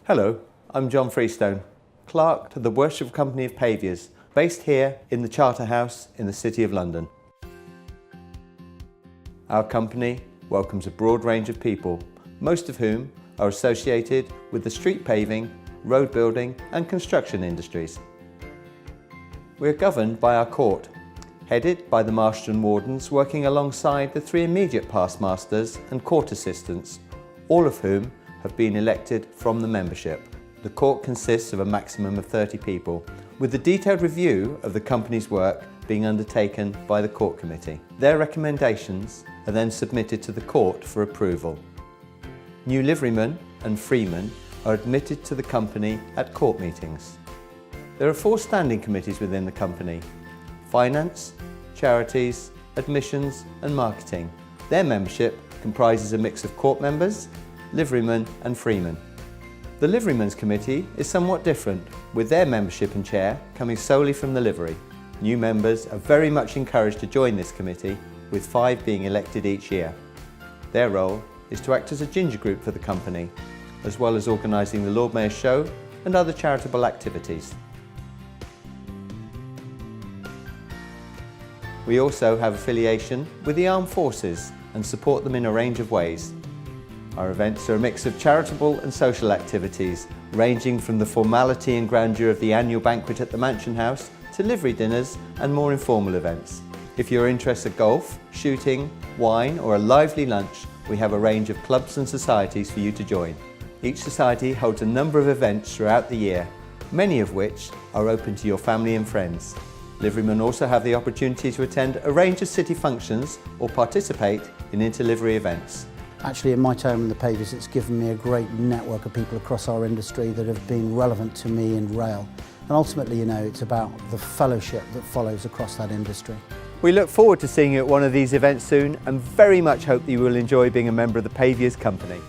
Hello, I'm John Freestone, clerk to the Worshipful Company of Paviors, based here in the Charter House in the City of London. Our company welcomes a broad range of people, most of whom are associated with the street paving, road building and construction industries. We are governed by our court, headed by the Master and Wardens working alongside the 3 immediate past masters and court assistants, all of whom have been elected from the membership. The court consists of a maximum of 30 people, with the detailed review of the company's work being undertaken by the court committee. Their recommendations are then submitted to the court for approval. New liverymen and freemen are admitted to the company at court meetings. There are 4 standing committees within the company: finance, charities, admissions and marketing. Their membership comprises a mix of court members, liverymen and freemen. The Liverymen's Committee is somewhat different, with their membership and chair coming solely from the livery. New members are very much encouraged to join this committee, with 5 being elected each year. Their role is to act as a ginger group for the company, as well as organising the Lord Mayor's Show and other charitable activities. We also have affiliation with the Armed Forces and support them in a range of ways. Our events are a mix of charitable and social activities, ranging from the formality and grandeur of the annual banquet at the Mansion House to livery dinners and more informal events. If you're interested in golf, shooting, wine or a lively lunch, we have a range of clubs and societies for you to join. Each society holds a number of events throughout the year, many of which are open to your family and friends. Liverymen also have the opportunity to attend a range of city functions or participate in inter-livery events. Actually, in my time in the Paviors, it's given me a great network of people across our industry that have been relevant to me in rail. And ultimately, it's about the fellowship that follows across that industry. We look forward to seeing you at one of these events soon and very much hope that you will enjoy being a member of the Paviors Company.